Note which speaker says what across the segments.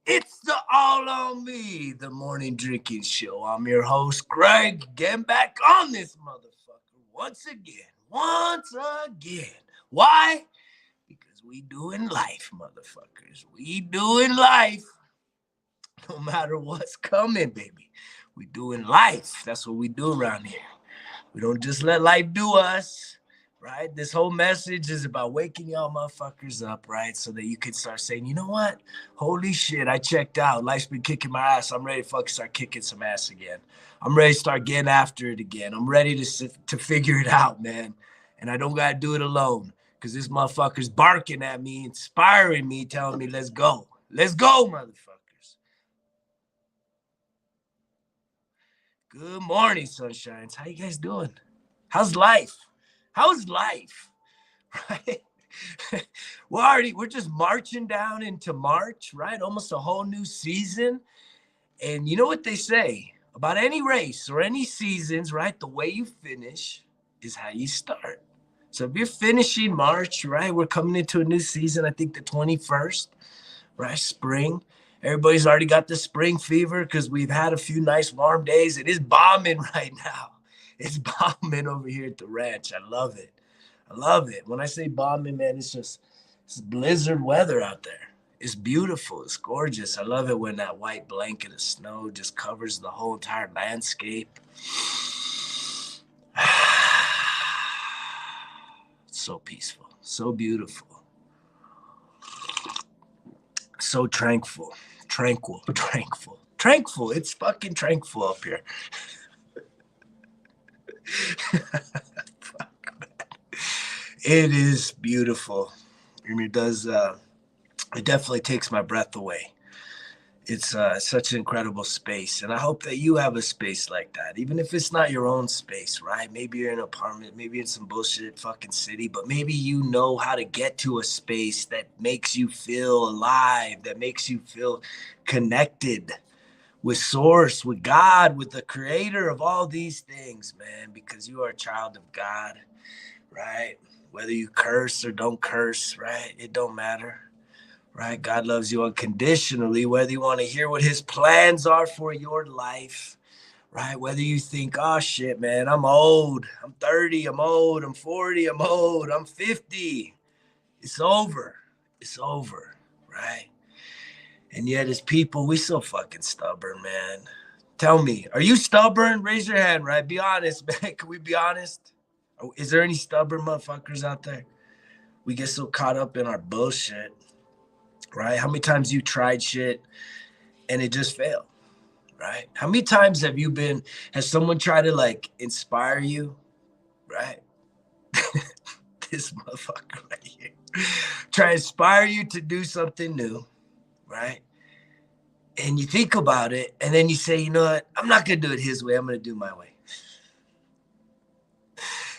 Speaker 1: It's the All on Me, the morning drinking show. I'm your host, Greg, getting back on this motherfucker once again. Once again. Why? Because we doing life, motherfuckers. We doing life. No matter what's coming, baby. We doing life. That's what we do around here. We don't just let life do us, right? This whole message is about waking y'all motherfuckers up, right? So that you can start saying, you know what? Holy shit, I checked out. Life's been kicking my ass. I'm ready to fucking start kicking some ass again. I'm ready to start getting after it again. I'm ready to figure it out, man. And I don't got to do it alone because this motherfucker's barking at me, inspiring me, telling me, let's go. Let's go, motherfuckers. Good morning, sunshines. How you guys doing? How's life? How's life? Right? We're just marching down into March, right? Almost a whole new season. And you know what they say about any race or any seasons, right? The way you finish is how you start. So if you're finishing March, right? We're coming into a new season, I think the 21st, right? Spring. Everybody's already got the spring fever because we've had a few nice warm days. It is bombing right now. It's bombing over here at the ranch. I love it. I love it. When I say bombing, man, it's blizzard weather out there. It's beautiful. It's gorgeous. I love it when that white blanket of snow just covers the whole entire landscape. It's so peaceful. So beautiful. So tranquil. It's fucking tranquil up here. It is beautiful. And it definitely takes my breath away. It's such an incredible space. And I hope that you have a space like that, even if it's not your own space, right? Maybe you're in an apartment, maybe in some bullshit fucking city, but maybe you know how to get to a space that makes you feel alive, that makes you feel connected with Source, with God, with the creator of all these things, man, because you are a child of God, right? Whether you curse or don't curse, right? It don't matter. Right? God loves you unconditionally, whether you want to hear what his plans are for your life, right? Whether you think, oh shit, man, I'm old. I'm 30, I'm old. I'm 40, I'm old. I'm 50. It's over. It's over, right? And yet as people, we so fucking stubborn, man. Tell me, are you stubborn? Raise your hand, right? Be honest, man. Can we be honest? Is there any stubborn motherfuckers out there? We get so caught up in our bullshit. Right? How many times you tried shit and it just failed? Right? How many times has someone tried to like inspire you? Right? This motherfucker right here. Try to inspire you to do something new. Right? And you think about it and then you say, you know what? I'm not going to do it his way. I'm going to do my way.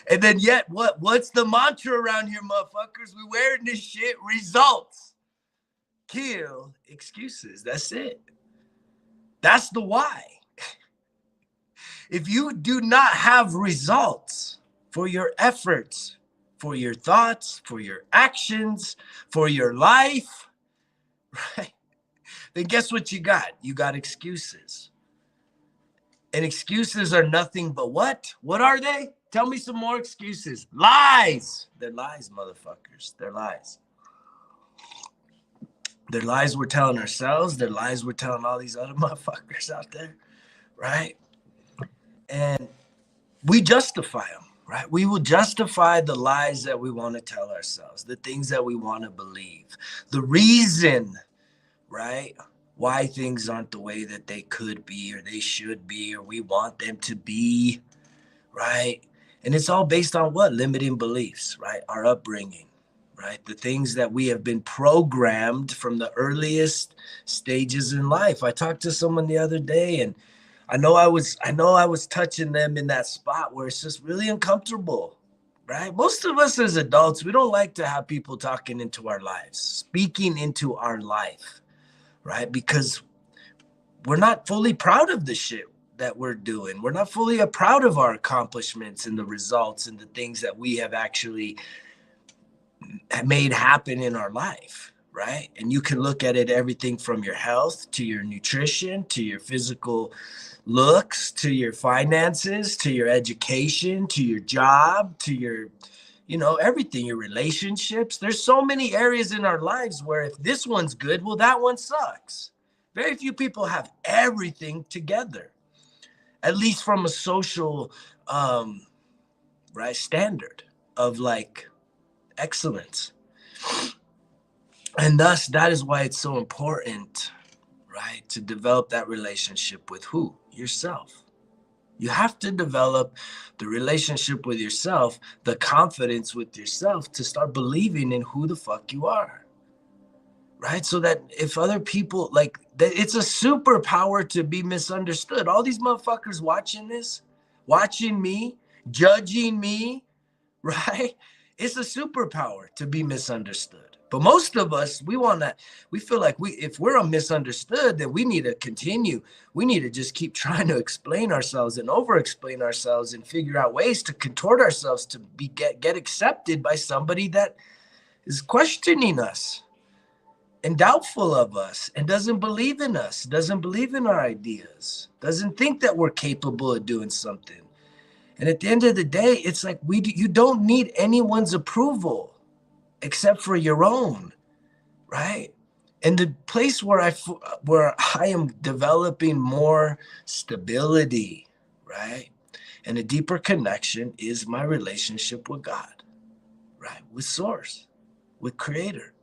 Speaker 1: And then yet what's the mantra around here, motherfuckers? We wearing this shit, results. Kill excuses. That's it. That's the why. If you do not have results for your efforts, for your thoughts, for your actions, for your life, right? Then guess what you got? You got excuses. And excuses are nothing but what? What are they? Tell me some more excuses. Lies. They're lies, motherfuckers. They're lies. They're lies we're telling ourselves. They're lies we're telling all these other motherfuckers out there, right? And we justify them, right? We will justify the lies that we want to tell ourselves, the things that we want to believe, the reason, right, why things aren't the way that they could be or they should be or we want them to be, right? And it's all based on what? Limiting beliefs, right? Our upbringing. Right? The things that we have been programmed from the earliest stages in life. I talked to someone the other day and I know I was touching them in that spot where it's just really uncomfortable, right? Most of us as adults, we don't like to have people talking into our lives, speaking into our life, right? Because we're not fully proud of the shit that we're doing. We're not fully proud of our accomplishments and the results and the things that we have actually made happen in our life, right? And you can look at it everything from your health to your nutrition to your physical looks to your finances to your education to your job to your, everything, your relationships. There's so many areas in our lives where if this one's good, well, that one sucks. Very few people have everything together, at least from a social right standard of like excellence. And thus, that is why it's so important, right, to develop that relationship with who? Yourself. You have to develop the relationship with yourself, the confidence with yourself to start believing in who the fuck you are, right? So that if other people, like, it's a superpower to be misunderstood. All these motherfuckers watching this, watching me, judging me, right? It's a superpower to be misunderstood. But most of us, we feel like if we're misunderstood, then we need to continue. We need to just keep trying to explain ourselves and over-explain ourselves and figure out ways to contort ourselves to get accepted by somebody that is questioning us and doubtful of us and doesn't believe in us, doesn't believe in our ideas, doesn't think that we're capable of doing something. And at the end of the day, it's like you don't need anyone's approval except for your own, right? And the place where I am developing more stability, right, and a deeper connection is my relationship with God, right, with Source, with Creator.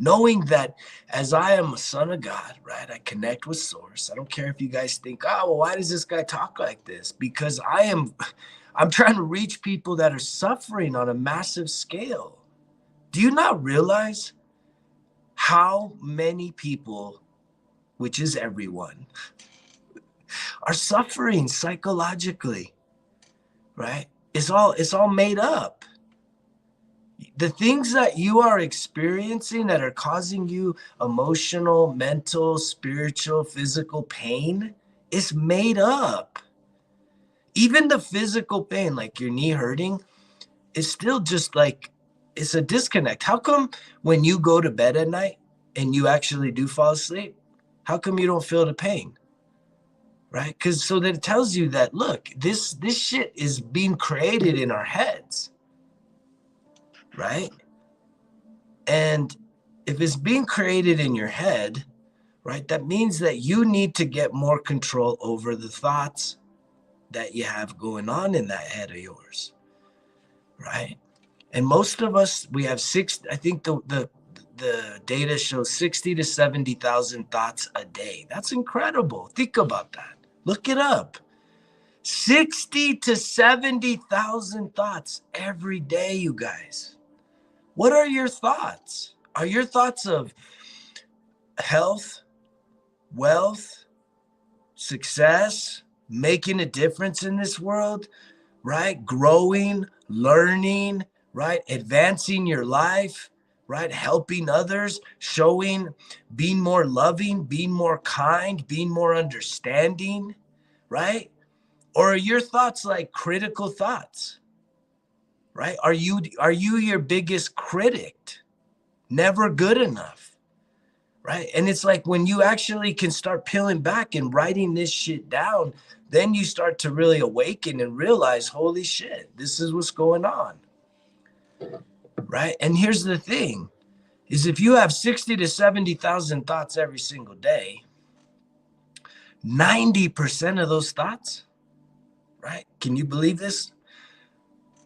Speaker 1: Knowing that as I am a son of God, right, I connect with Source. I don't care if you guys think, oh, well, why does this guy talk like this? Because I'm trying to reach people that are suffering on a massive scale. Do you not realize how many people, which is everyone, are suffering psychologically, right? It's all made up. The things that you are experiencing that are causing you emotional, mental, spiritual, physical pain is made up. Even the physical pain, like your knee hurting, is still just like, it's a disconnect. How come when you go to bed at night and you actually do fall asleep, how come you don't feel the pain? Right? Because so that it tells you that, look, this shit is being created in our heads, right? And if it's being created in your head, right, that means that you need to get more control over the thoughts that you have going on in that head of yours, right? And most of us, we have I think the data shows 60 to 70,000 thoughts a day. That's incredible. Think about that. Look it up. 60 to 70,000 thoughts every day, you guys. What are your thoughts? Are your thoughts of health, wealth, success, making a difference in this world, right? Growing, learning, right? Advancing your life, right? Helping others, being more loving, being more kind, being more understanding, right? Or are your thoughts like critical thoughts, right? Are you your biggest critic? Never good enough, right? And it's like when you actually can start peeling back and writing this shit down, then you start to really awaken and realize, holy shit, this is what's going on, right? And here's the thing, is if you have 60 to 70,000 thoughts every single day, 90% of those thoughts, right? Can you believe this?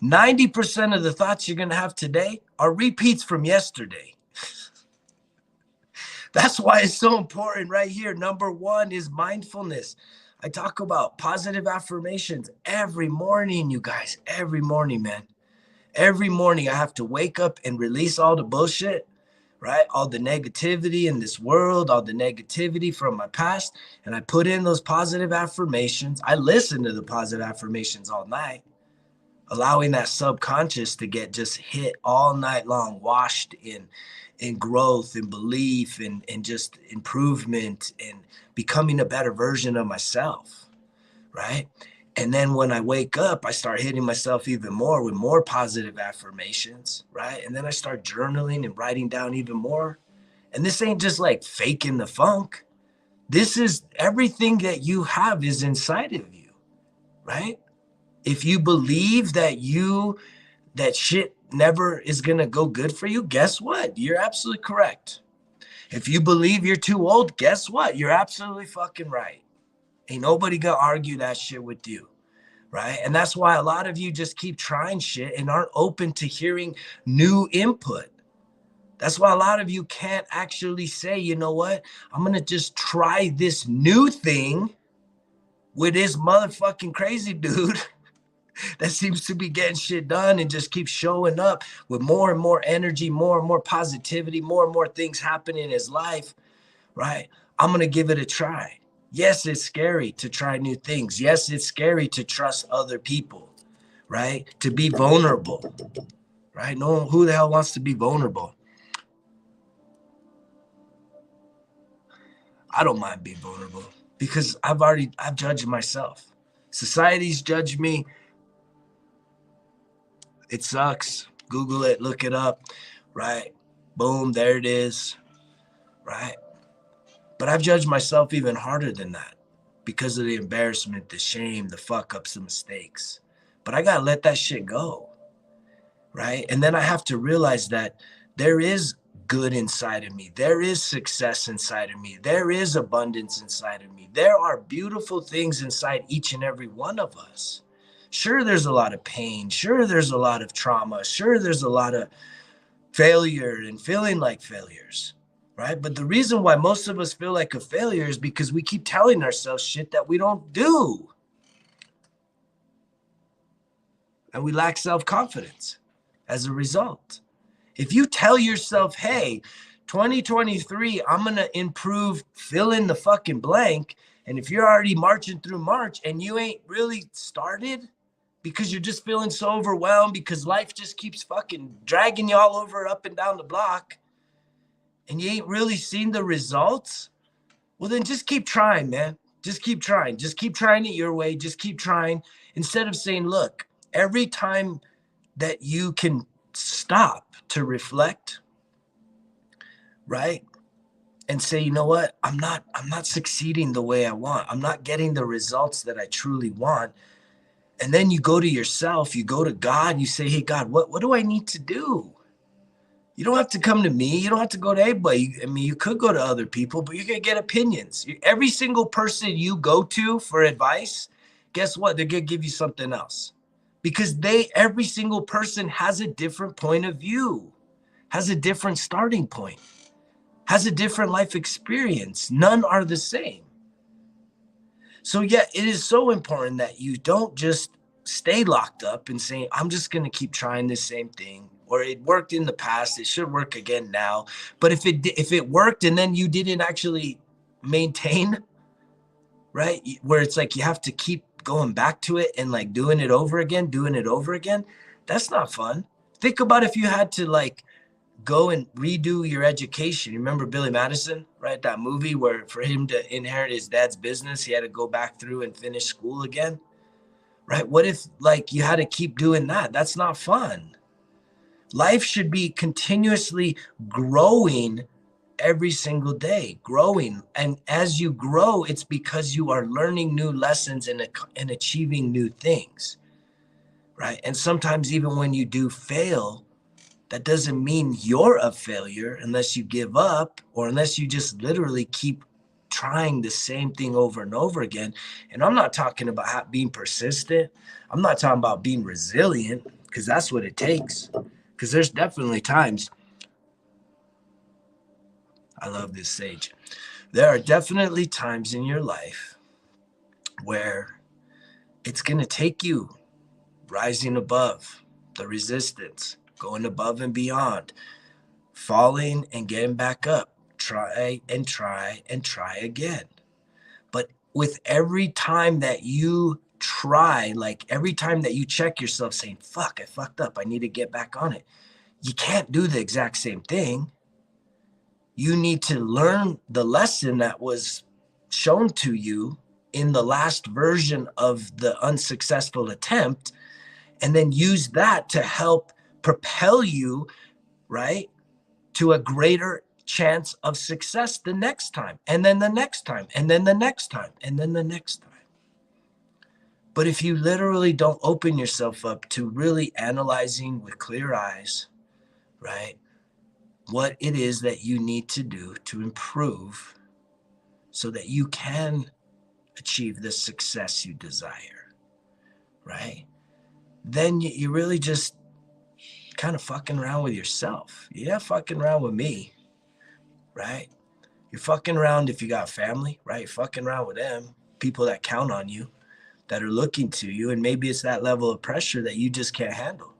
Speaker 1: 90% of the thoughts you're going to have today are repeats from yesterday. That's why it's so important right here. Number one is mindfulness. I talk about positive affirmations every morning, you guys, every morning, man. Every morning I have to wake up and release all the bullshit, right? All the negativity in this world, all the negativity from my past. And I put in those positive affirmations. I listen to the positive affirmations all night, allowing that subconscious to get just hit all night long, washed in growth and belief and just improvement and becoming a better version of myself, right? And then when I wake up, I start hitting myself even more with more positive affirmations, right? And then I start journaling and writing down even more, And this ain't just like faking the funk. This is everything that you have is inside of you, right? If you believe that shit never is gonna go good for you, guess what? You're absolutely correct. If you believe you're too old, guess what? You're absolutely fucking right. Ain't nobody gonna argue that shit with you, right? And that's why a lot of you just keep trying shit and aren't open to hearing new input. That's why a lot of you can't actually say, you know what? I'm gonna just try this new thing with this motherfucking crazy dude that seems to be getting shit done and just keeps showing up with more and more energy, more and more positivity, more and more things happening in his life, right? I'm going to give it a try. Yes, it's scary to try new things. Yes, it's scary to trust other people, right? To be vulnerable, right? No one, who the hell wants to be vulnerable? I don't mind being vulnerable because I've judged myself. Society's judged me. It sucks. Google it, look it up, right? Boom, there it is, right? But I've judged myself even harder than that because of the embarrassment, the shame, the fuck ups, the mistakes. But I gotta let that shit go, right? And then I have to realize that there is good inside of me. There is success inside of me. There is abundance inside of me. There are beautiful things inside each and every one of us. Sure, there's a lot of pain. Sure, there's a lot of trauma. Sure, there's a lot of failure and feeling like failures, right? But the reason why most of us feel like a failure is because we keep telling ourselves shit that we don't do. And we lack self-confidence as a result. If you tell yourself, hey, 2023, I'm going to improve, fill in the fucking blank. And if you're already marching through March and you ain't really started because you're just feeling so overwhelmed because life just keeps fucking dragging you all over up and down the block and you ain't really seen the results, well, then just keep trying, man. Just keep trying. Just keep trying it your way. Just keep trying. Instead of saying, look, every time that you can stop to reflect, right? And say, you know what? I'm not succeeding the way I want. I'm not getting the results that I truly want. And then you go to yourself, you go to God, you say, hey, God, what do I need to do? You don't have to come to me. You don't have to go to anybody. I mean, you could go to other people, but you're going to get opinions. Every single person you go to for advice, guess what? They're going to give you something else because every single person has a different point of view, has a different starting point, has a different life experience. None are the same. So yeah, it is so important that you don't just stay locked up and saying, I'm just going to keep trying the same thing, or it worked in the past, it should work again now. But if it worked and then you didn't actually maintain, right? Where it's like you have to keep going back to it and like doing it over again, that's not fun. Think about if you had to like go and redo your education. You remember Billy Madison, right? That movie where for him to inherit his dad's business, he had to go back through and finish school again, right? What if like you had to keep doing that? That's not fun. Life should be continuously growing every single day, growing. And as you grow, it's because you are learning new lessons and achieving new things, right? And sometimes even when you do fail, that doesn't mean you're a failure unless you give up or unless you just literally keep trying the same thing over and over again. And I'm not talking about being persistent. I'm not talking about being resilient because that's what it takes. Because there's definitely times, I love this sage. There are definitely times in your life where it's going to take you rising above the resistance, going above and beyond, falling and getting back up, try and try and try again. But with every time that you try, like every time that you check yourself saying, fuck, I fucked up, I need to get back on it. You can't do the exact same thing. You need to learn the lesson that was shown to you in the last version of the unsuccessful attempt, and then use that to help propel you, right, to a greater chance of success the next time, and then the next time, and then the next time, and then the next time. But if you literally don't open yourself up to really analyzing with clear eyes, right, what it is that you need to do to improve so that you can achieve the success you desire, right, then you really just kind of fucking around with yourself. You're not fucking around with me, right? You're fucking around if you got family, right? You're fucking around with them, people that count on you, that are looking to you, and maybe it's that level of pressure that you just can't handle,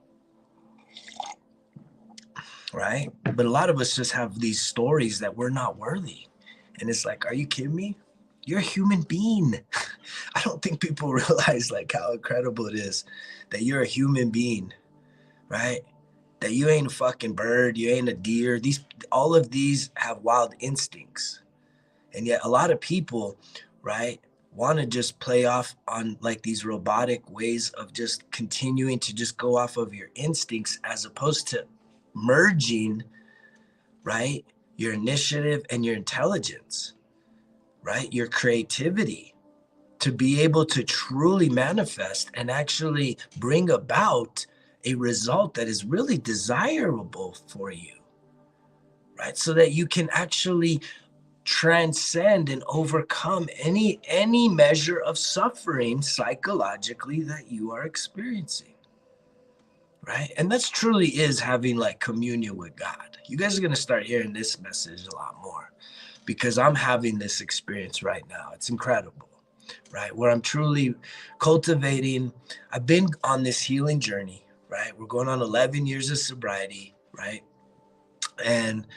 Speaker 1: right? But a lot of us just have these stories that we're not worthy. And it's like, are you kidding me? You're a human being. I don't think people realize like how incredible it is that you're a human being, right? That you ain't a fucking bird, you ain't a deer. All of these have wild instincts. And yet a lot of people, right, want to just play off on like these robotic ways of just continuing to just go off of your instincts, as opposed to merging, right, your initiative and your intelligence, right, your creativity, to be able to truly manifest and actually bring about a result that is really desirable for you, right? So that you can actually transcend and overcome any measure of suffering psychologically that you are experiencing, right? And that's truly is having like communion with God. You guys are going to start hearing this message a lot more, because I'm having this experience right now. It's incredible, right? Where I'm truly cultivating. I've been on this healing journey, right? We're going on 11 years of sobriety, right? And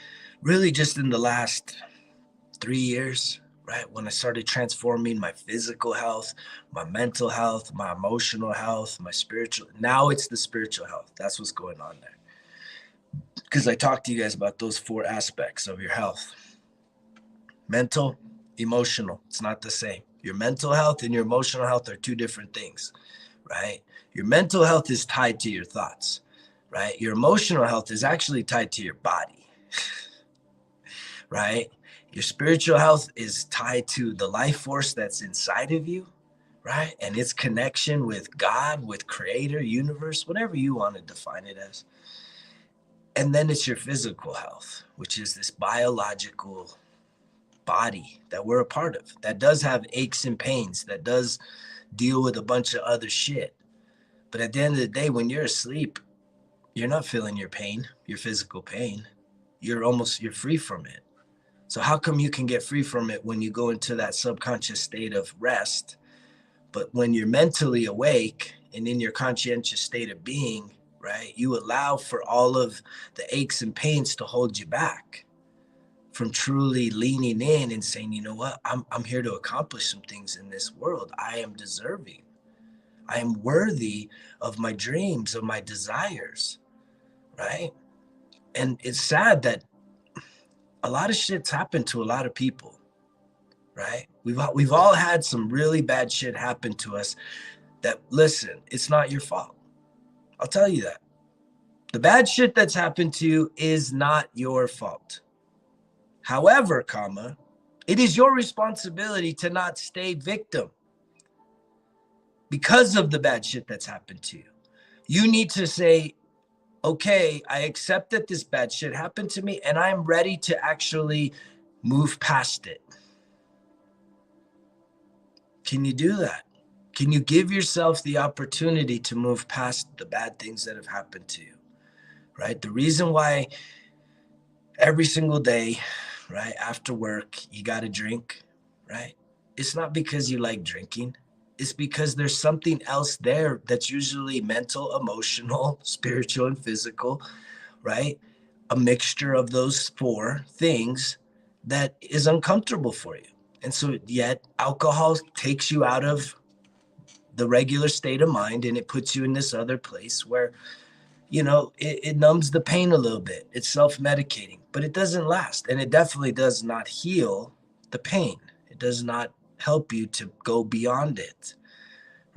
Speaker 1: really just in the last 3 years, right, when I started transforming my physical health, my mental health, my emotional health, my spiritual, now it's the spiritual health. That's what's going on there. Because I talked to you guys about those 4 aspects of your health. Mental, emotional, it's not the same. Your mental health and your emotional health are 2 different things, right? Your mental health is tied to your thoughts, right? Your emotional health is actually tied to your body, right? Your spiritual health is tied to the life force that's inside of you, right? And its connection with God, with creator, universe, whatever you want to define it as. And then it's your physical health, which is this biological body that we're a part of, that does have aches and pains, that does deal with a bunch of other shit. But at the end of the day, when you're asleep, you're not feeling your pain, your physical pain. You're free from it. So how come you can get free from it when you go into that subconscious state of rest? But when you're mentally awake and in your conscientious state of being, right, you allow for all of the aches and pains to hold you back from truly leaning in and saying, you know what, I'm here to accomplish some things in this world. I am deserving. I am worthy of my dreams, of my desires, right? And it's sad that a lot of shit's happened to a lot of people, right? We've all had some really bad shit happen to us that, listen, it's not your fault. I'll tell you that. The bad shit that's happened to you is not your fault. However, it is your responsibility to not stay victim because of the bad shit that's happened to you. You need to say, okay, I accept that this bad shit happened to me and I'm ready to actually move past it. Can you do that? Can you give yourself the opportunity to move past the bad things that have happened to you, right? The reason why every single day, right, after work, you got to drink, right? It's not because you like drinking. It's because there's something else there that's usually mental, emotional, spiritual, and physical, right? A mixture of those 4 things that is uncomfortable for you. And so yet alcohol takes you out of the regular state of mind and it puts you in this other place where, you know, it numbs the pain a little bit. It's self-medicating, but it doesn't last. And it definitely does not heal the pain. It does not help you to go beyond it.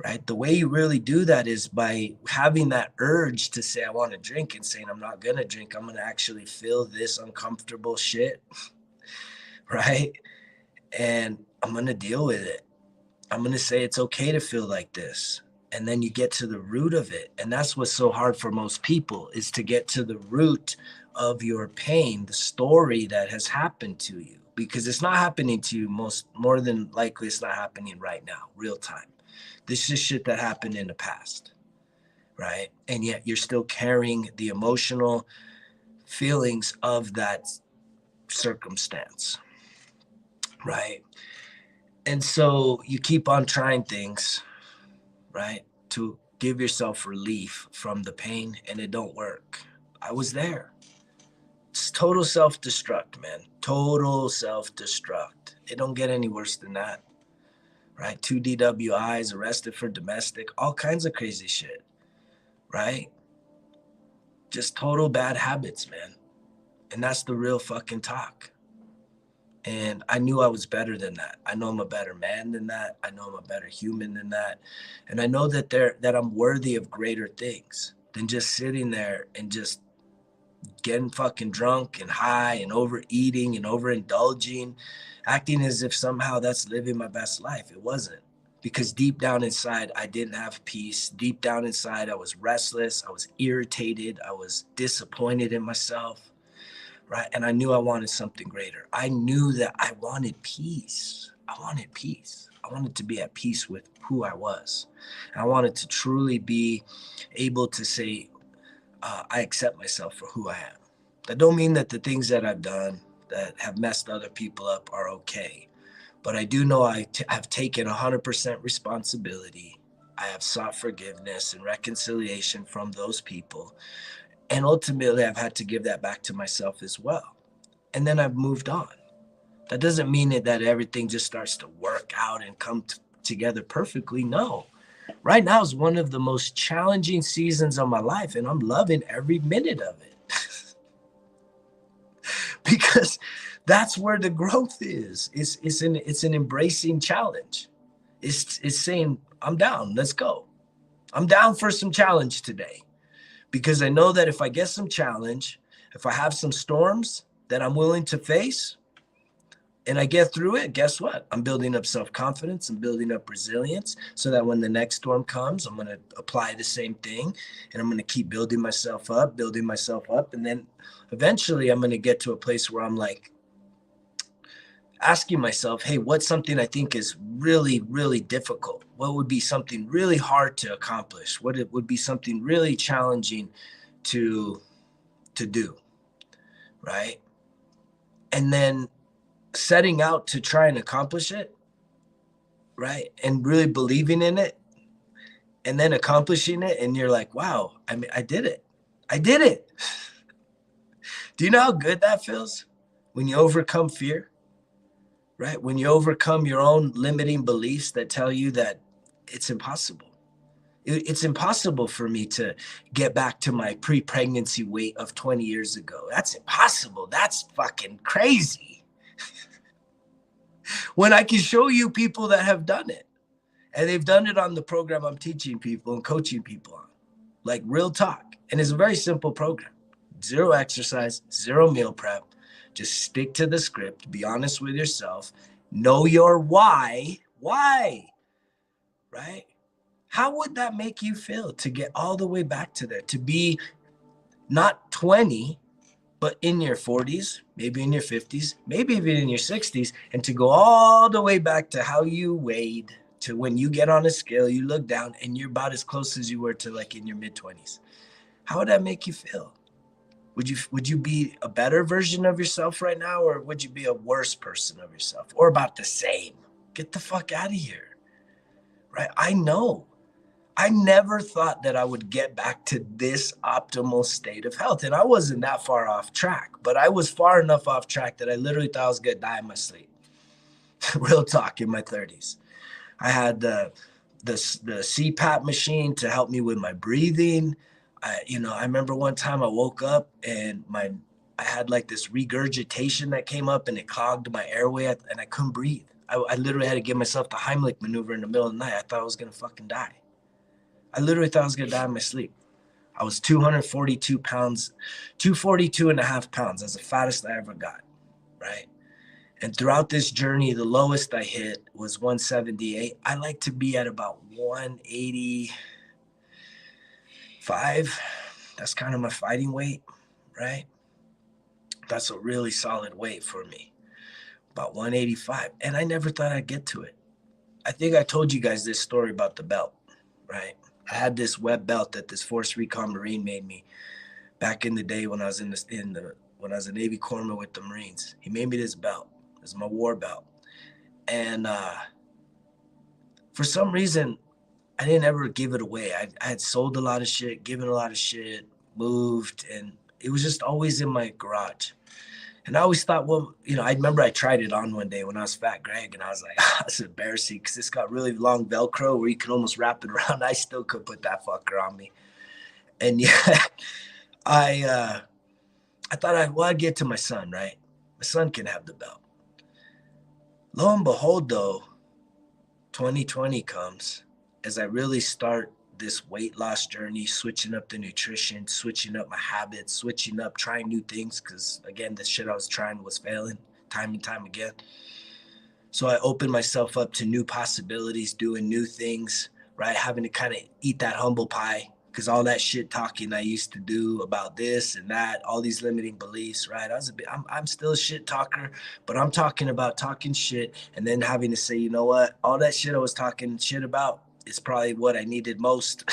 Speaker 1: right? The way you really do that is by having that urge to say, I want to drink, and saying, I'm not going to drink. I'm going to actually feel this uncomfortable shit, right? And I'm going to deal with it. I'm going to say it's okay to feel like this. And then you get to the root of it. And that's what's so hard for most people, is to get to the root of your pain, the story that has happened to you, because it's not happening to you. More than likely, it's not happening right now, real time. This is shit that happened in the past, right? And yet you're still carrying the emotional feelings of that circumstance, right? And so you keep on trying things, right, to give yourself relief from the pain, and it don't work. I was there. It's total self-destruct, man. Total self-destruct. It don't get any worse than that, right? 2 DWIs, arrested for domestic, all kinds of crazy shit, right? Just total bad habits, man. And that's the real fucking talk. And I knew I was better than that. I know I'm a better man than that. I know I'm a better human than that. And I know that I'm worthy of greater things than just sitting there and just getting fucking drunk and high and overeating and overindulging, acting as if somehow that's living my best life. It wasn't. Because deep down inside, I didn't have peace. Deep down inside, I was restless. I was irritated. I was disappointed in myself. Right. And I knew I wanted something greater. I knew that I wanted peace. I wanted peace. I wanted to be at peace with who I was. And I wanted to truly be able to say, I accept myself for who I am. That don't mean that the things that I've done that have messed other people up are okay. But I do know I've taken 100% responsibility. I have sought forgiveness and reconciliation from those people. And ultimately, I've had to give that back to myself as well. And then I've moved on. That doesn't mean that everything just starts to work out and come together perfectly. No. Right now is one of the most challenging seasons of my life, and I'm loving every minute of it. Because that's where the growth is. It's an embracing challenge. It's saying, I'm down. Let's go. I'm down for some challenge today. Because I know that if I get some challenge, if I have some storms that I'm willing to face and I get through it, guess what? I'm building up self-confidence and building up resilience so that when the next storm comes, I'm going to apply the same thing and I'm going to keep building myself up. And then eventually I'm going to get to a place where I'm like asking myself, hey, what's something I think is really, really difficult? What would be something really hard to accomplish? What it would be something really challenging to do, right? And then setting out to try and accomplish it, right? And really believing in it and then accomplishing it. And you're like, wow, I mean, I did it. Do you know how good that feels when you overcome fear? Right? When you overcome your own limiting beliefs that tell you that it's impossible. It's impossible for me to get back to my pre-pregnancy weight of 20 years ago. That's impossible. That's fucking crazy. When I can show you people that have done it, and they've done it on the program I'm teaching people and coaching people on, like real talk. And it's a very simple program. 0 exercise, 0 meal prep. Just stick to the script, be honest with yourself, know your why, right? How would that make you feel to get all the way back to there, to be not 20, but in your 40s, maybe in your 50s, maybe even in your 60s, and to go all the way back to how you weighed, to when you get on a scale, you look down and you're about as close as you were to like in your mid-20s. How would that make you feel? Would you be a better version of yourself right now, or would you be a worse person of yourself, or about the same? Get the fuck out of here, right? I know. I never thought that I would get back to this optimal state of health, and I wasn't that far off track, but I was far enough off track that I literally thought I was gonna die in my sleep. Real talk, in my 30s. I had the CPAP machine to help me with my breathing. I remember one time I woke up and I had like this regurgitation that came up and it clogged my airway and I couldn't breathe. I literally had to give myself the Heimlich maneuver in the middle of the night. I thought I was going to fucking die. I literally thought I was going to die in my sleep. I was 242 pounds, 242 and a half pounds. That's the fattest I ever got, right? And throughout this journey, the lowest I hit was 178. I like to be at about 185. That's kind of my fighting weight, right? That's a really solid weight for me, about 185. And I never thought I'd get to it. I think I told you guys this story about the belt, right? I had this web belt that this Force Recon Marine made me back in the day when I was when I was a Navy corpsman with the Marines. He made me this belt. It's my war belt. And for some reason, I didn't ever give it away. I had sold a lot of shit, given a lot of shit, moved, and it was just always in my garage. And I always thought, well, you know, I remember I tried it on one day when I was Fat Greg, and I was like, it's embarrassing because it's got really long Velcro where you can almost wrap it around. I still could put that fucker on me. And yeah, I thought I'd get to my son, right? My son can have the belt. Lo and behold, though, 2020 comes as I really start this weight loss journey, switching up the nutrition, switching up my habits, switching up, trying new things. Because again, the shit I was trying was failing time and time again. So I opened myself up to new possibilities, doing new things, right? Having to kind of eat that humble pie. Because all that shit talking I used to do about this and that, all these limiting beliefs, right? I'm still a shit talker, but I'm talking about talking shit and then having to say, you know what? All that shit I was talking shit about is probably what I needed most.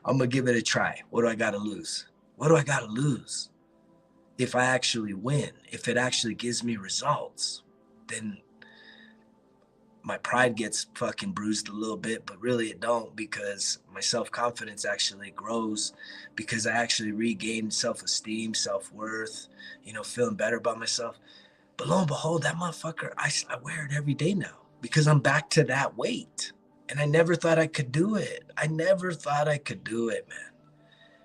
Speaker 1: I'm going to give it a try. What do I got to lose? What do I got to lose? If I actually win, if it actually gives me results, then my pride gets fucking bruised a little bit, but really it don't, because my self-confidence actually grows because I actually regain self-esteem, self-worth, you know, feeling better about myself. But lo and behold, that motherfucker, I wear it every day now because I'm back to that weight. And I never thought I could do it. I never thought I could do it, man.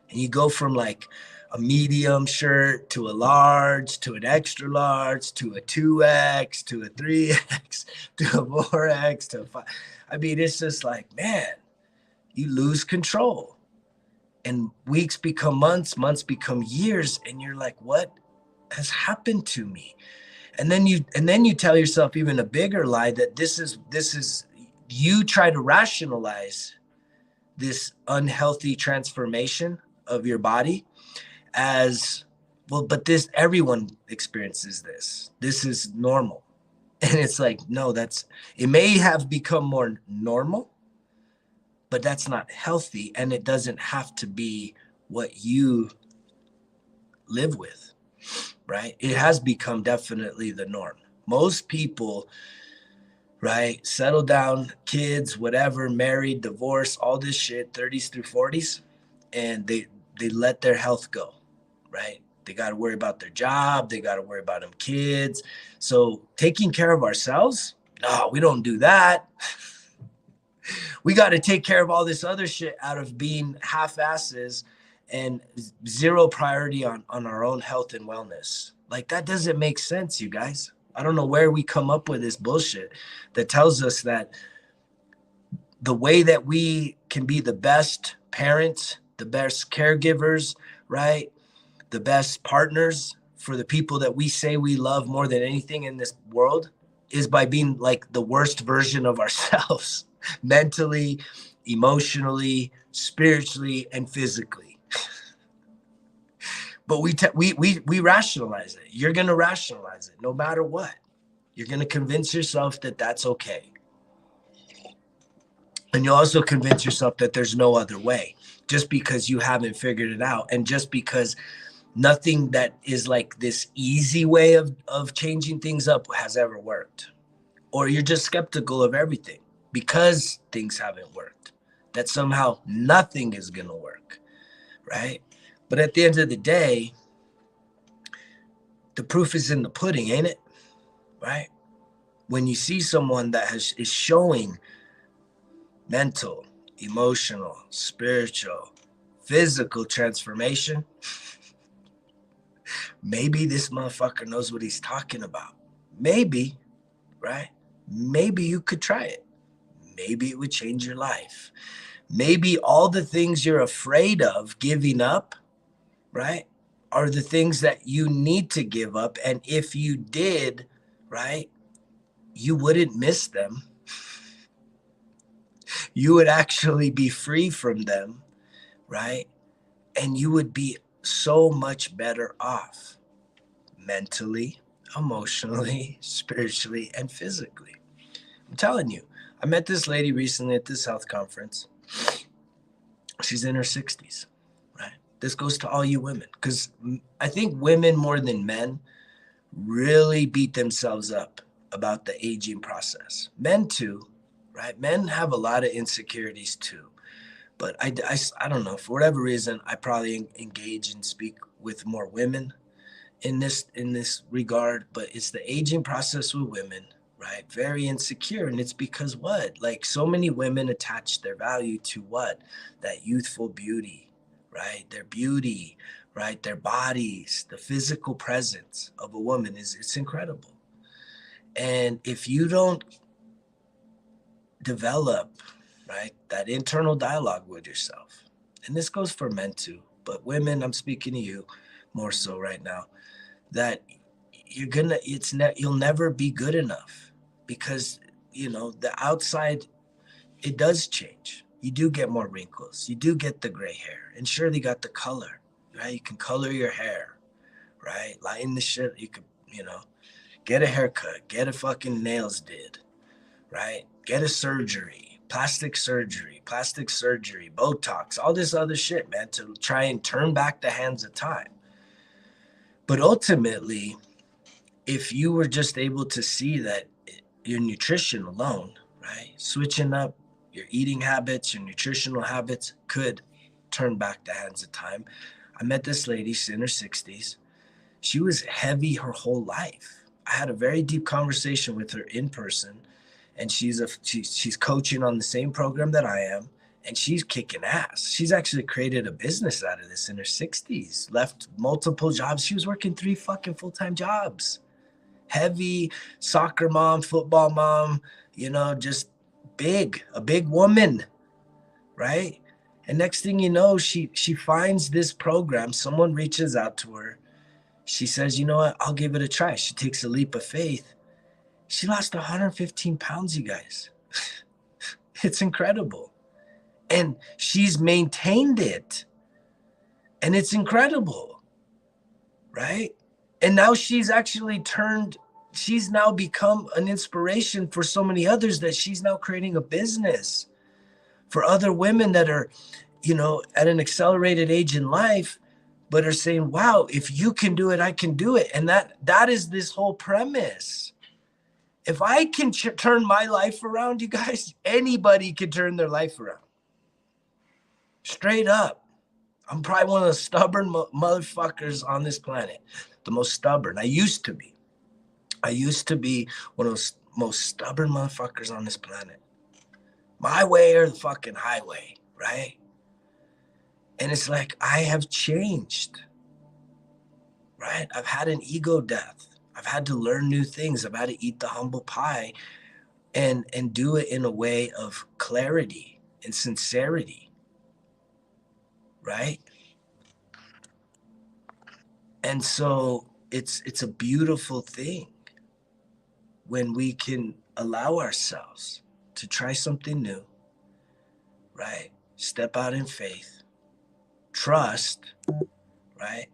Speaker 1: And you go from like a medium shirt to a large, to an extra large, to a 2X, to a 3X, to a 4X, to a 5. I mean, it's just like, man, you lose control. And weeks become months, months become years, and you're like, what has happened to me? And then you tell yourself even a bigger lie that this is you try to rationalize this unhealthy transformation of your body as well, but everyone experiences this. This is normal. And it's like, no, it may have become more normal, but that's not healthy. And it doesn't have to be what you live with, right? It has become definitely the norm. Most people, right, settle down, kids, whatever, married, divorced, all this shit, 30s through 40s, and they let their health go, right? They got to worry about their job. They got to worry about them kids. So taking care of ourselves, no, we don't do that. We got to take care of all this other shit out of being half-asses and zero priority on our own health and wellness. Like, that doesn't make sense, you guys. I don't know where we come up with this bullshit that tells us that the way that we can be the best parents, the best caregivers, right? The best partners for the people that we say we love more than anything in this world is by being like the worst version of ourselves, mentally, emotionally, spiritually, and physically. But we rationalize it. You're going to rationalize it no matter what. You're going to convince yourself that that's okay. And you'll also convince yourself that there's no other way, just because you haven't figured it out. And just because nothing that is like this easy way of changing things up has ever worked. Or you're just skeptical of everything because things haven't worked, that somehow nothing is going to work, right? But at the end of the day, the proof is in the pudding, ain't it? Right? When you see someone that is showing mental, emotional, spiritual, physical transformation, maybe this motherfucker knows what he's talking about. Maybe. right? Maybe you could try it. Maybe it would change your life. Maybe all the things you're afraid of giving up, right, are the things that you need to give up. And if you did, right, you wouldn't miss them. You would actually be free from them, right? And you would be so much better off mentally, emotionally, spiritually, and physically. I'm telling you, I met this lady recently at this health conference. She's in her 60s, right? This goes to all you women, because I think women more than men really beat themselves up about the aging process. Men too, right? Men have a lot of insecurities too. But I don't know, for whatever reason, I probably engage and speak with more women in this regard. But it's the aging process with women, right? Very insecure. And it's because what? Like, so many women attach their value to what? That youthful beauty, right? Their beauty, right? Their bodies, the physical presence of a woman it's incredible. And if you don't develop, right, that internal dialogue with yourself, and this goes for men too, but women, I'm speaking to you more so right now, that you'll never be good enough, because the outside, it does change. You do get more wrinkles, you do get the gray hair, and sure, they got the color, right? You can color your hair, right? Lighten the shit. You could, get a haircut, get a fucking nails did, right? Get a plastic surgery, Botox, all this other shit, man, to try and turn back the hands of time. But ultimately, if you were just able to see that your nutrition alone, right, switching up your eating habits, your nutritional habits could turn back the hands of time. I met this lady, she's in her 60s. She was heavy her whole life. I had a very deep conversation with her in person, and she's coaching on the same program that I am, and she's kicking ass. She's actually created a business out of this in her 60s, left multiple jobs. She was working 3 fucking full-time jobs. Heavy soccer mom, football mom, just a big woman, right? And next thing you know, she finds this program. Someone reaches out to her. She says, you know what? I'll give it a try. She takes a leap of faith. She lost 115 pounds, you guys. It's incredible. And she's maintained it. And it's incredible, right? And now she's now become an inspiration for so many others, that she's now creating a business for other women that are, at an accelerated age in life, but are saying, wow, if you can do it, I can do it. And that is this whole premise. If I can turn my life around, you guys, anybody can turn their life around. Straight up. I'm probably one of the stubborn motherfuckers on this planet. The most stubborn. I used to be one of those most stubborn motherfuckers on this planet. My way or the fucking highway, right? And it's like, I have changed, right? I've had an ego death. I've had to learn new things. I've had to eat the humble pie and do it in a way of clarity and sincerity, right? And so it's a beautiful thing when we can allow ourselves to try something new, right? Step out in faith, trust, right?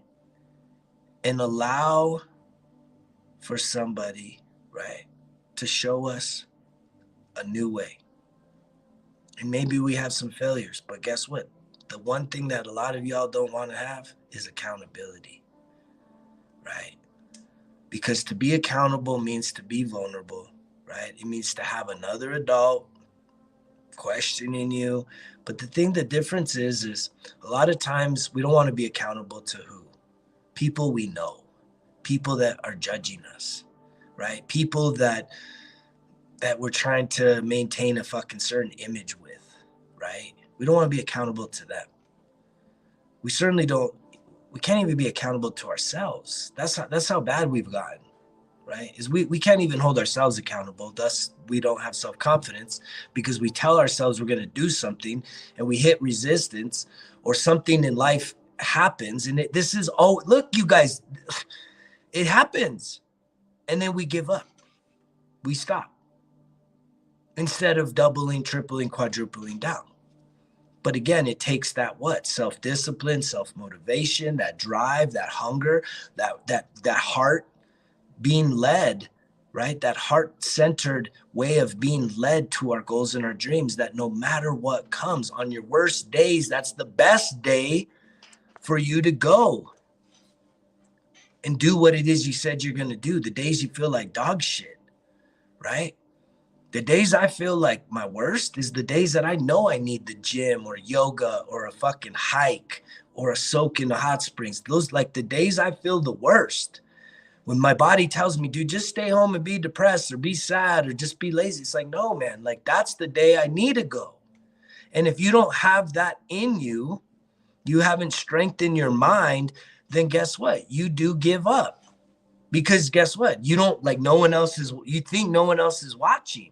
Speaker 1: And allow for somebody, right, to show us a new way. And maybe we have some failures, but guess what? The one thing that a lot of y'all don't want to have is accountability, right? Because to be accountable means to be vulnerable, right? It means to have another adult questioning you. But the difference is a lot of times we don't want to be accountable to who? People we know, people that are judging us, right? People that we're trying to maintain a fucking certain image with, right? We don't want to be accountable to them. We certainly don't. We can't even be accountable to ourselves. That's how bad we've gotten, right? Is we can't even hold ourselves accountable. Thus, we don't have self-confidence because we tell ourselves we're going to do something and we hit resistance or something in life happens. And this is, oh, look, you guys, it happens. And then we give up. We stop instead of doubling, tripling, quadrupling down. But again, it takes that what? Self-discipline, self-motivation, that drive, that hunger, that heart being led, right? That heart-centered way of being led to our goals and our dreams, that no matter what comes on your worst days, that's the best day for you to go and do what it is you said you're going to do. The days you feel like dog shit, right? The days I feel like my worst is the days that I know I need the gym or yoga or a fucking hike or a soak in the hot springs. Those, like, the days I feel the worst. When my body tells me, dude, just stay home and be depressed or be sad or just be lazy. It's like, no, man, like, that's the day I need to go. And if you don't have that in you, you haven't strengthened your mind, then guess what? You do give up. Because guess what? You don't, like, no one else is, you think no one else is watching.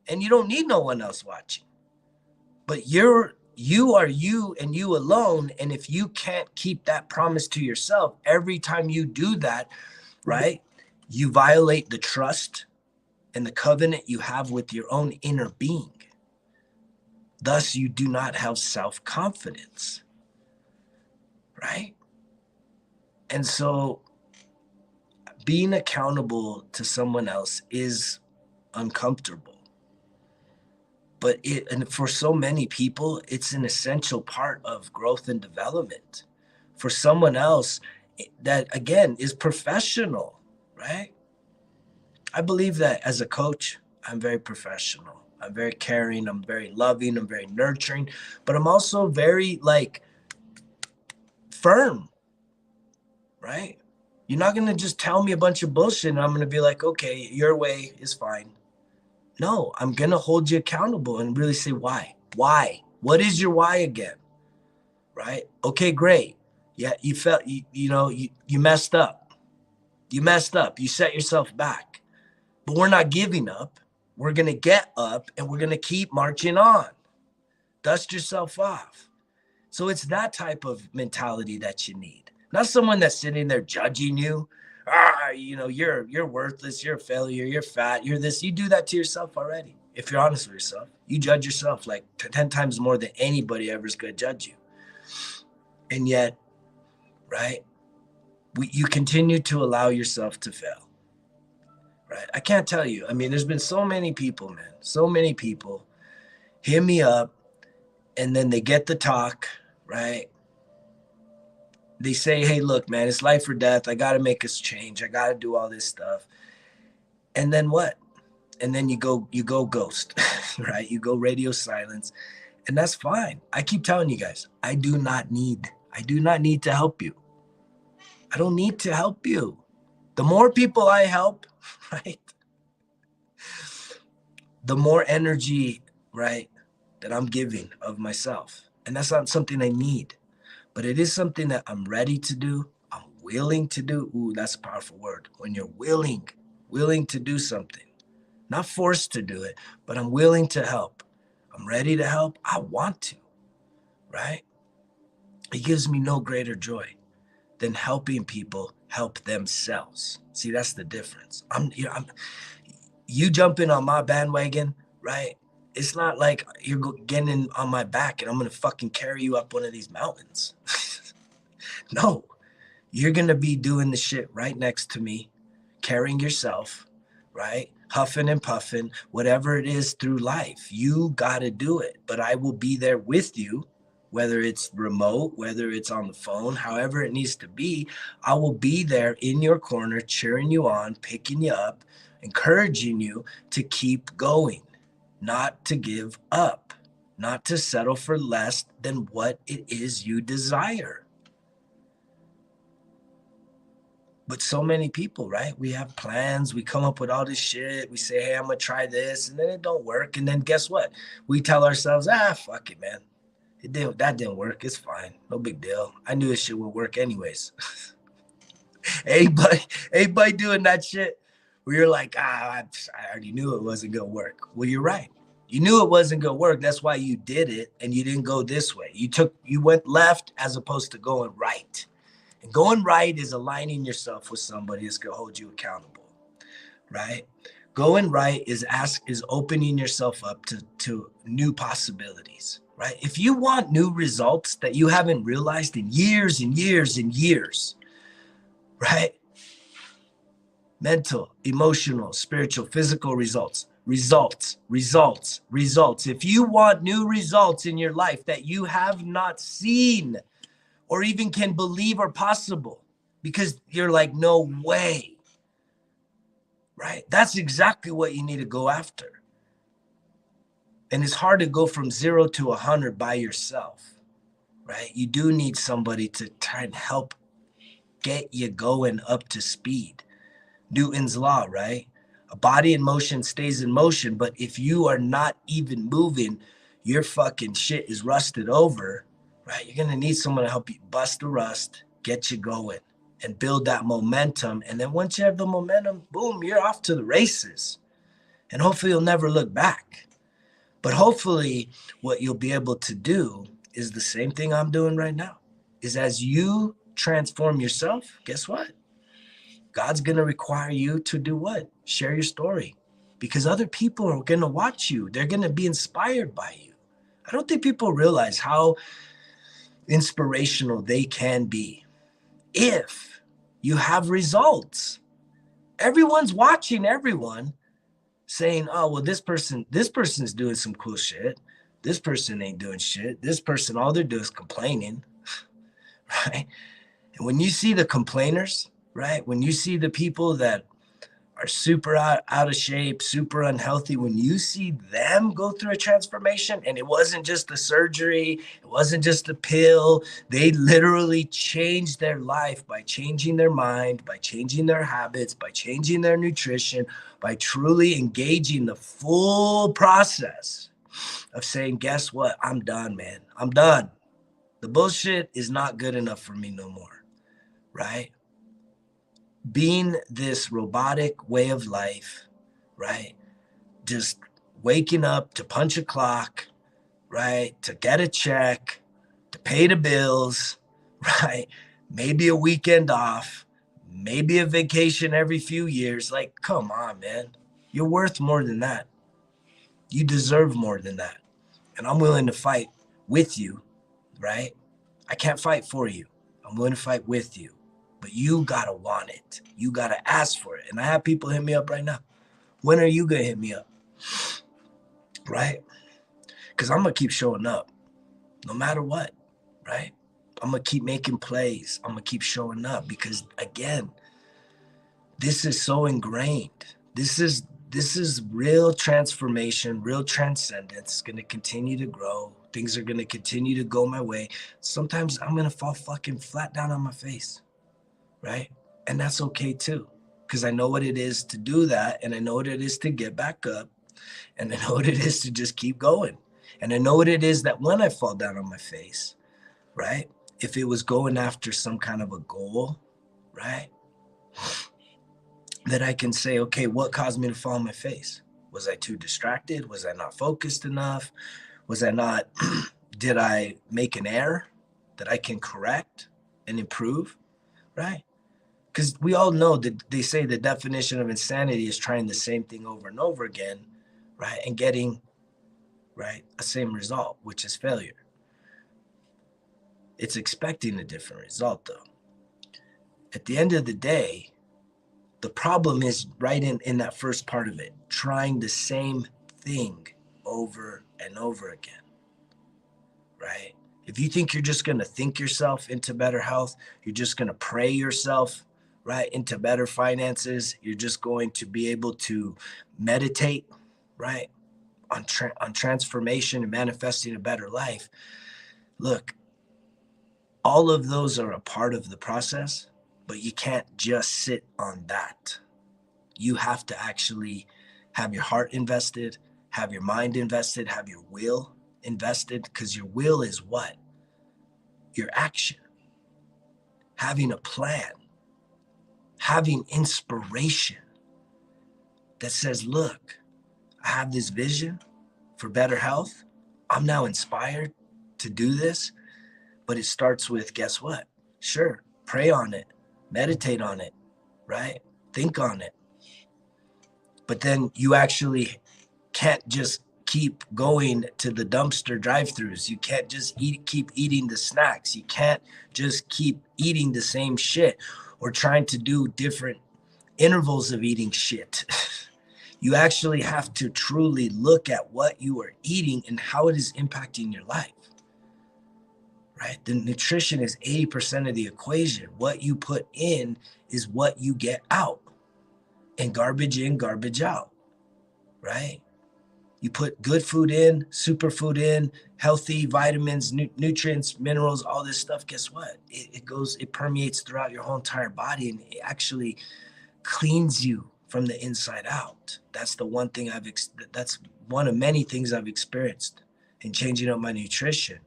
Speaker 1: And you don't need no one else watching. But you are you and you alone. And if you can't keep that promise to yourself, every time you do that, right, you violate the trust and the covenant you have with your own inner being. Thus, you do not have self-confidence, right? And so being accountable to someone else is uncomfortable. But and for so many people, it's an essential part of growth and development. For someone else that, again, is professional, right? I believe that as a coach, I'm very professional. I'm very caring. I'm very loving. I'm very nurturing. But I'm also very, like, firm, right? You're not going to just tell me a bunch of bullshit and I'm going to be like, okay, your way is fine. No, I'm going to hold you accountable and really say, why? Why? What is your why again? Right? Okay, great. Yeah, you felt, you messed up. You messed up. You set yourself back. But we're not giving up. We're going to get up and we're going to keep marching on. Dust yourself off. So it's that type of mentality that you need. Not someone that's sitting there judging you. You're worthless, you're a failure, you're fat, you're this. You do that to yourself already. If you're honest with yourself, you judge yourself like 10 times more than anybody ever is going to judge you. And yet, right, you continue to allow yourself to fail, right? I can't tell you. I mean, there's been so many people, man, so many people hit me up and then they get the talk, right? They say, hey, look, man, it's life or death. I got to make this change. I got to do all this stuff. And then what? And then you go ghost, right? You go radio silence. And that's fine. I keep telling you guys, I do not need to help you. I don't need to help you. The more people I help, right, the more energy, right, that I'm giving of myself. And that's not something I need. But it is something that I'm ready to do. I'm willing to do. Ooh, that's a powerful word. When you're willing to do something, not forced to do it, but I'm willing to help. I'm ready to help. I want to, right? It gives me no greater joy than helping people help themselves. See, that's the difference. You jumping on my bandwagon, right? It's not like you're getting on my back and I'm going to fucking carry you up one of these mountains. No, you're going to be doing the shit right next to me, carrying yourself, right? Huffing and puffing, whatever it is through life. You got to do it, but I will be there with you, whether it's remote, whether it's on the phone, however it needs to be. I will be there in your corner, cheering you on, picking you up, encouraging you to keep going. Not to give up, not to settle for less than what it is you desire. But so many people, right? We have plans. We come up with all this shit. We say, hey, I'm going to try this. And then it don't work. And then guess what? We tell ourselves, fuck it, man. That didn't work. It's fine. No big deal. I knew this shit would work anyways. Everybody doing that shit. where you're like, I already knew it wasn't going to work. Well, you're right. You knew it wasn't going to work. That's why you did it, and you didn't go this way. You went left as opposed to going right. And going right is aligning yourself with somebody that's going to hold you accountable, right? Going right is opening yourself up to new possibilities, right? If you want new results that you haven't realized in years and years and years, right? Mental, emotional, spiritual, physical results. If you want new results in your life that you have not seen or even can believe are possible, because you're like, no way, right? That's exactly what you need to go after. And it's hard to go from 0 to 100 by yourself, right? You do need somebody to try and help get you going up to speed. Newton's law, right? A body in motion stays in motion, but if you are not even moving, your fucking shit is rusted over, right? You're gonna need someone to help you bust the rust, get you going, and build that momentum. And then once you have the momentum, boom, you're off to the races. And hopefully you'll never look back. But hopefully what you'll be able to do is the same thing I'm doing right now, is as you transform yourself, guess what? God's going to require you to do what? Share your story, because other people are going to watch you. They're going to be inspired by you. I don't think people realize how inspirational they can be if you have results. Everyone's watching everyone saying, oh, well, this person's doing some cool shit. This person ain't doing shit. This person, all they're doing is complaining, right? And when you see the complainers, right? When you see the people that are super out of shape, super unhealthy, when you see them go through a transformation, and it wasn't just the surgery, it wasn't just a pill, they literally changed their life by changing their mind, by changing their habits, by changing their nutrition, by truly engaging the full process of saying, guess what? I'm done, man. I'm done. The bullshit is not good enough for me no more, right? Being this robotic way of life, right? Just waking up to punch a clock, right? To get a check, to pay the bills, right? Maybe a weekend off, maybe a vacation every few years. Like, come on, man. You're worth more than that. You deserve more than that. And I'm willing to fight with you, right? I can't fight for you. I'm willing to fight with you. But you gotta want it. You gotta ask for it. And I have people hit me up right now. When are you gonna hit me up? Right? Because I'm gonna keep showing up no matter what, right? I'm gonna keep making plays. I'm gonna keep showing up because, again, this is so ingrained. This is real transformation, real transcendence. It's gonna continue to grow. Things are gonna continue to go my way. Sometimes I'm gonna fall fucking flat down on my face, right? And that's okay too, because I know what it is to do that, and I know what it is to get back up, and I know what it is to just keep going. And I know what it is that when I fall down on my face, right? If it was going after some kind of a goal, right? That I can say, okay, what caused me to fall on my face? Was I too distracted? Was I not focused enough? Was I not, did I make an error that I can correct and improve, right? Because we all know that they say the definition of insanity is trying the same thing over and over again, right? And getting, right, a same result, which is failure. It's expecting a different result, though. At the end of the day, the problem is right in that first part of it, trying the same thing over and over again, right? If you think you're just going to think yourself into better health, you're just going to pray yourself, right, into better finances, you're just going to be able to meditate, right, on transformation and manifesting a better life. Look, all of those are a part of the process, but you can't just sit on that. You have to actually have your heart invested, have your mind invested, have your will invested, because your will is what? Your action, having a plan, having inspiration, that says, look, I have this vision for better health. I'm now inspired to do this. But it starts with, guess what? Sure, pray on it, meditate on it, right? Think on it. But then you actually can't just keep going to the dumpster drive-throughs. You can't just keep eating the snacks. You can't just keep eating the same shit or trying to do different intervals of eating shit. You actually have to truly look at what you are eating and how it is impacting your life. Right? The nutrition is 80% of the equation. What you put in is what you get out. And garbage in, garbage out. Right? You put good food in, superfood in, healthy vitamins, nutrients, minerals, all this stuff. Guess what? It permeates throughout your whole entire body, and it actually cleans you from the inside out. That's the one thing that's one of many things I've experienced in changing up my nutrition,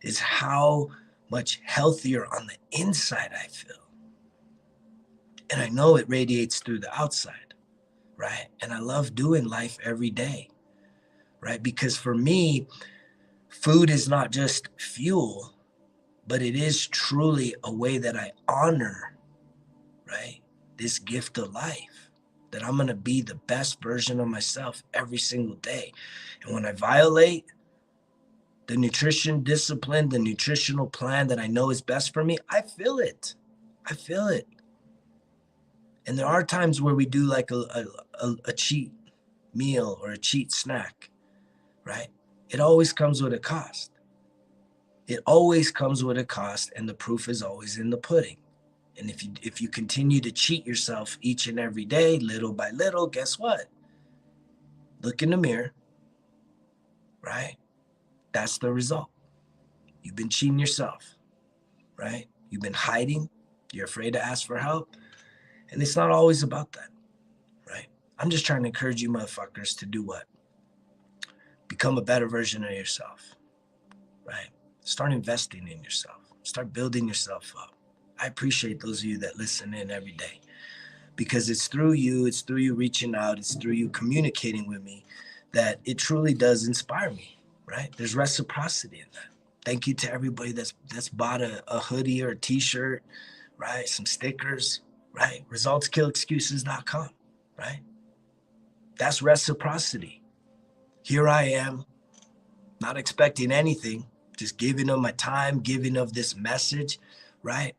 Speaker 1: is how much healthier on the inside I feel. And I know it radiates through the outside, right? And I love doing life every day, right? Because for me, food is not just fuel, but it is truly a way that I honor, right, this gift of life, that I'm going to be the best version of myself every single day. And when I violate the nutrition discipline, the nutritional plan that I know is best for me, I feel it. I feel it. And there are times where we do like a cheat meal or a cheat snack, right? It always comes with a cost. It always comes with a cost, and the proof is always in the pudding. And if you continue to cheat yourself each and every day, little by little, guess what? Look in the mirror, right? That's the result. You've been cheating yourself, right? You've been hiding. You're afraid to ask for help. And it's not always about that, right? I'm just trying to encourage you motherfuckers to do what? Become a better version of yourself, right? Start investing in yourself. Start building yourself up. I appreciate those of you that listen in every day, because it's through you reaching out, it's through you communicating with me that it truly does inspire me, right? There's reciprocity in that. Thank you to everybody that's bought a hoodie or a t-shirt, right? Some stickers, right? ResultsKillExcuses.com, right? That's reciprocity. Here I am, not expecting anything, just giving them my time, giving of this message, right?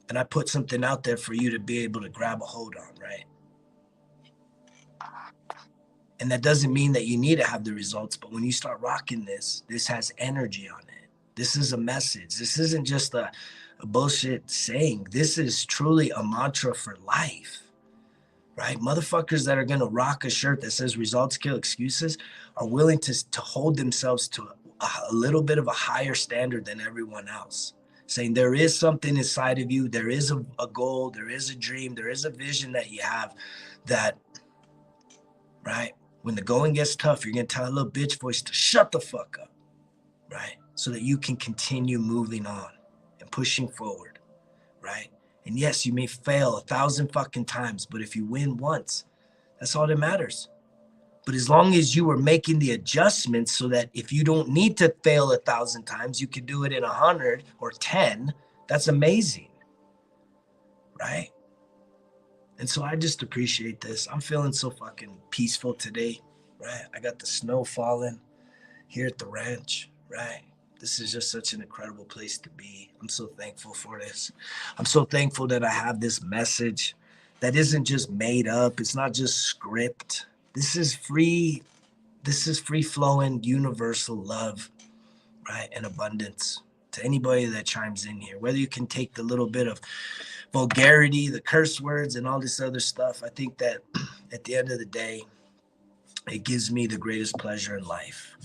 Speaker 1: And I put something out there for you to be able to grab a hold on, right? And that doesn't mean that you need to have the results, but when you start rocking this has energy on it. This is a message. This isn't just a bullshit saying. This is truly a mantra for life, right? Motherfuckers that are going to rock a shirt that says results kill excuses are willing to hold themselves to a little bit of a higher standard than everyone else, saying there is something inside of you. There is a goal. There is a dream. There is a vision that you have that, right? When the going gets tough, you're going to tell a little bitch voice to shut the fuck up, right? So that you can continue moving on and pushing forward, right? And yes, you may fail 1,000 fucking times, but if you win once, that's all that matters. But as long as you are making the adjustments so that if you don't need to fail 1,000 times, you can do it in 100 or 10, that's amazing, right? And so I just appreciate this. I'm feeling so fucking peaceful today, right? I got the snow falling here at the ranch, right? This is just such an incredible place to be. I'm so thankful for this. I'm so thankful that I have this message that isn't just made up. It's not just script. This is free. This is free flowing, universal love, right? And abundance to anybody that chimes in here. Whether you can take the little bit of vulgarity, the curse words, and all this other stuff. I think that at the end of the day, it gives me the greatest pleasure in life,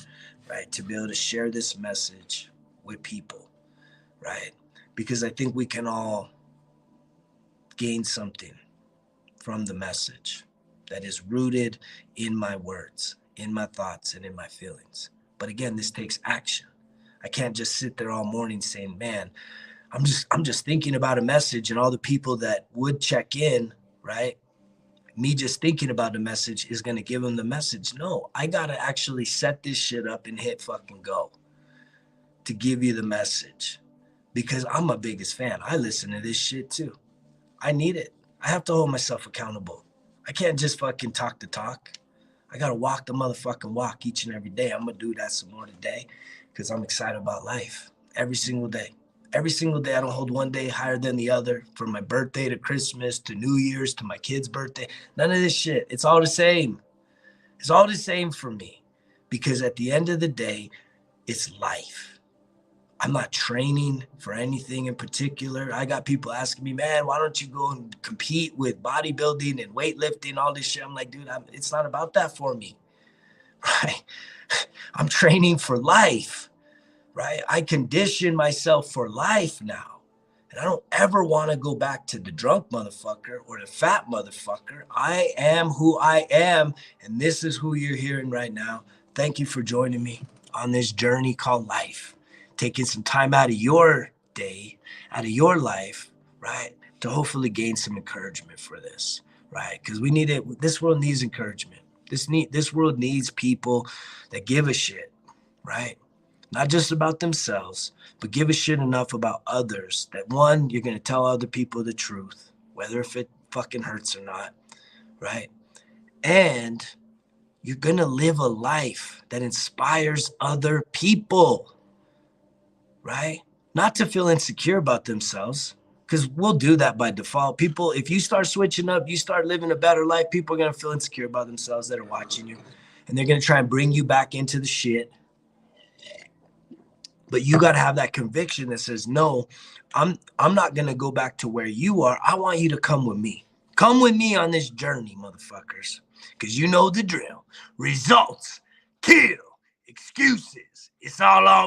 Speaker 1: right? To be able to share this message with people, right? Because I think we can all gain something from the message that is rooted in my words, in my thoughts, and in my feelings. But again, this takes action. I can't just sit there all morning saying, man, I'm just thinking about a message, and all the people that would check in, right? me just thinking about the message is going to give them the message. No, I got to actually set this shit up and hit fucking go to give you the message, because I'm my biggest fan. I listen to this shit too. I need it. I have to hold myself accountable. I can't just fucking talk the talk. I got to walk the motherfucking walk each and every day. I'm going to do that some more today because I'm excited about life every single day. Every single day, I don't hold one day higher than the other, from my birthday to Christmas to New Year's to my kid's birthday. None of this shit. It's all the same. It's all the same for me, because at the end of the day, it's life. I'm not training for anything in particular. I got people asking me, man, why don't you go and compete with bodybuilding and weightlifting, all this shit? I'm like, dude, it's not about that for me, right? I'm training for life. Right? I condition myself for life now. And I don't ever want to go back to the drunk motherfucker or the fat motherfucker. I am who I am, and this is who you're hearing right now. Thank you for joining me on this journey called life. Taking some time out of your day, out of your life, right? To hopefully gain some encouragement for this, right? Because we need it. This world needs encouragement. This world needs people that give a shit, right? Not just about themselves, but give a shit enough about others that, one, you're going to tell other people the truth, whether if it fucking hurts or not, right? And you're going to live a life that inspires other people, right? Not to feel insecure about themselves, because we'll do that by default. People, if you start switching up, you start living a better life, people are going to feel insecure about themselves that are watching you, and they're going to try and bring you back into the shit. But you got to have that conviction that says, no, I'm not going to go back to where you are. I want you to come with me. Come with me on this journey, motherfuckers. Because you know the drill. Results kill excuses. It's all on